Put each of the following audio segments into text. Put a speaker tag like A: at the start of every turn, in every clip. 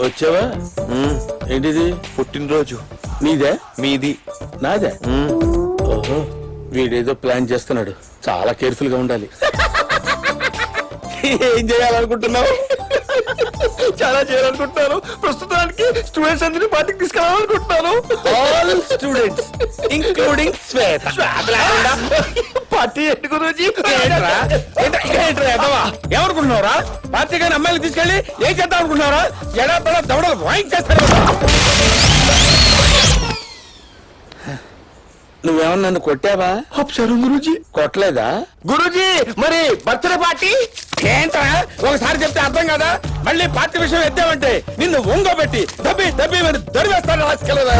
A: వచ్చావా? ఏంటిది?
B: పుట్టినరోజు.
A: నీదే?
B: మీది.
A: నాదే. ఓహో, వీడేదో ప్లాన్ చేస్తున్నాడు. చాలా కేర్ఫుల్ గా ఉండాలి. ఏం చేయాలనుకుంటున్నావు?
B: చాలా చేయాలనుకుంటున్నాను. ప్రస్తుతానికి స్టూడెంట్స్ అందరినీ పార్టీకి తీసుకెళ్ళాలనుకుంటున్నాను.
A: ఆల్ స్టూడెంట్స్ ఇంక్లూడింగ్ శ్వేత.
B: పార్టీ ఏంటి గురూజీ?
A: ఏమనుకుంటున్నావురా? పార్టీ కానీ అమ్మాయిలు తీసుకెళ్ళి ఏం చేద్దాం అనుకుంటున్నారా? ఎడా పెడా దవడలు వాయించేస్తారు. నువ్వేమన్నా నన్ను కొట్టావా?
B: అప్సరం గురూజీ.
A: కొట్టలేదా?
B: గురూజీ మరి బర్త్డే పార్టీ
A: ఏంట్రా ఒకసారి చెప్తే అర్థం కదా? మళ్ళీ పార్టీ విషయం ఎత్తామంటే నిన్ను ఒంగోబెట్టి దబ్బి దబ్బి మరి దొరివేస్తాను. రాసుకెళ్ళదా?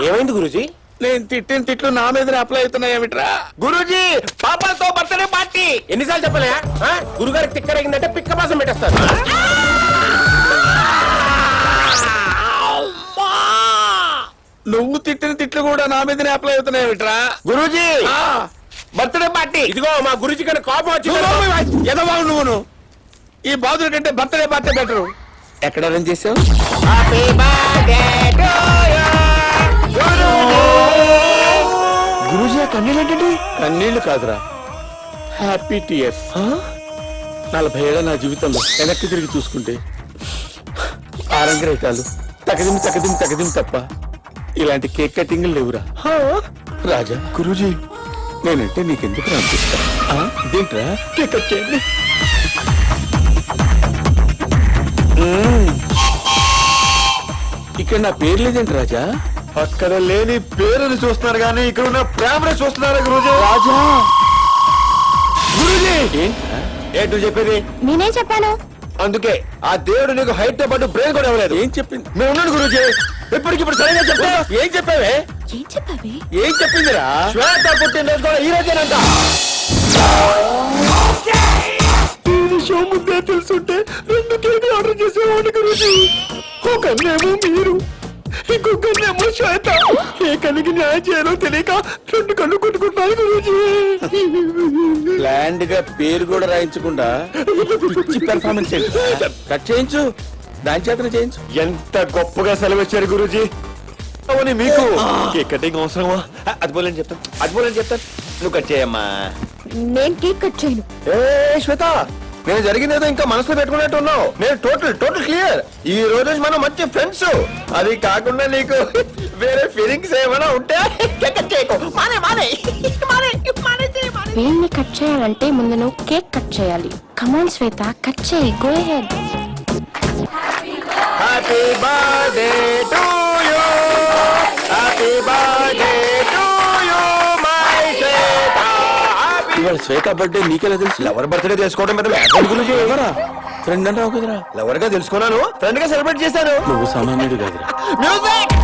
B: ఏమైంది గురూజీ?
A: నేను తిట్టిన తిట్లు నా మీదనే అప్లై అవుతున్నాయేమిట్రా?
B: గురూజీ పాపలతో బర్త్డే పార్టీ ఎన్నిసార్లు చెప్పలే? గురుగారికి తిక్కరేగిందంటే పిక్క మాసం పెట్టేస్తారు.
A: నువ్వు తిట్టిన తిట్లు కూడా నా మీదనే అప్లై అవుతున్నాయేమిట్రా?
B: గురూజీ బర్త్డే పార్టీ. ఇదిగో మా గురూజీ గారి కోపం వచ్చింది.
A: ఎదవావు నువ్వును. ఈ బాధల కంటే బర్త్డే పార్టీ బెటరు. ఎక్కడ అరేంజ్ చేసావు?
B: గురూజీ ఆ కన్నీళ్ళు ఏంటండి?
A: కన్నీళ్లు కాదురా, హ్యాపీ టీయర్స్. 40 ఏళ్ల నా జీవితంలో వెనక్కి తిరిగి చూసుకుంటే ఆరంగరేటాలు తగదిమి తగదిమి తగదిమి తప్ప ఇలాంటి కేక్ కటింగ్లు లేవురా. రాజా,
B: గురూజీ
A: నేనంటే నీకెందుకు అనిపిస్తా? ఇదేంట్రా? కేక్ కట్ చేయండి. ఇక్కడ నా పేరు లేదేంటి రాజా?
B: అక్కడ లేని పేరుని చూస్తున్నారు కానీ ఇక్కడ ఉన్న ప్రేమని చూస్తున్నారు గురూజీ.
A: రాజా,
B: గురూజీ
A: ఏంట్రా?
B: ఏంటో చెప్పేది?
C: నేనే చెప్పాను.
B: అందుకే ఆ దేవుడు నీకు హైట్ తో పాటు బ్రెయిన్ కూడా ఇవ్వలేదు.
A: ఏం చెప్పింది?
B: మేము ఉన్నాడు గురూజీ. ఇప్పటికిప్పుడు సరిగా చెప్తా.
A: ఏం చెప్పావే?
C: ఏం చెప్పావి?
A: ఏం చెప్పిందిరా?
B: శ్వేత పుట్టినరోజు కూడా ఈ రోజేనంట. ఈ విషయం ముందే తెలుసుంటే 2 కేకులు ఆర్డర్ చేసేవాడిని గురూజీ. ఒకరినేమో మీరు, ఇంకొకరినేమో శ్వేత. ఏ కలిగి న్యాయం చేయాలో తెలియక 2 కళ్ళు కొట్టుకుంటున్నాను గురూజీ.
A: ప్లాండ్ గా పేరు కూడా రాయించకుండా పిచ్చి పెర్ఫార్మెన్స్ కట్ చేయించు. దాని చేతనే చేయించు.
B: ఎంత గొప్పగా సెలవిచ్చారు గురూజీ. అవును మీకు కేక్ కటింగ్ అవసరమా? అది పోలేని చెప్తాను, అది పోలేని చెప్తాను. నువ్వు కట్ చేయమ్మా.
C: నేను కేక్ కట్ చేయను.
B: ఏ శ్వేత, నేను జరిగిందేదో ఇంకా మనసులో పెట్టుకున్నట్టు ఉన్నావు. నేను టోటల్ క్లియర్. ఈ రోజు మనం మంచి ఫ్రెండ్స్. అది కాకుండా నీకు వేరే ఫీలింగ్స్ ఏమైనా ఉంటే కట్ చేయకు.
C: వేణ్ణి కట్ చేయాలంటే ముందు నువ్వు కేక్ కట్ చేయాలి. కమాన్ శ్వేత, కట్ చేయి. Go ahead.
B: Happy birthday to you, happy birthday to you my Shweta.
A: ఇవాళ శ్వేత బర్త్డే నీకెలా తెలుసు?
B: లవర్ బర్త్డే చేసుకోవడం మీద మ్యాటర్ గురించి
A: ఎవరా? ఫ్రెండ్ అని రావు కదరా?
B: లవర్ గా తెలుసుకున్నాను, ఫ్రెండ్ గా సెలబ్రేట్ చేశాను.
A: నువ్వు సామాన్యుడు కాదురా.
B: మ్యూజిక్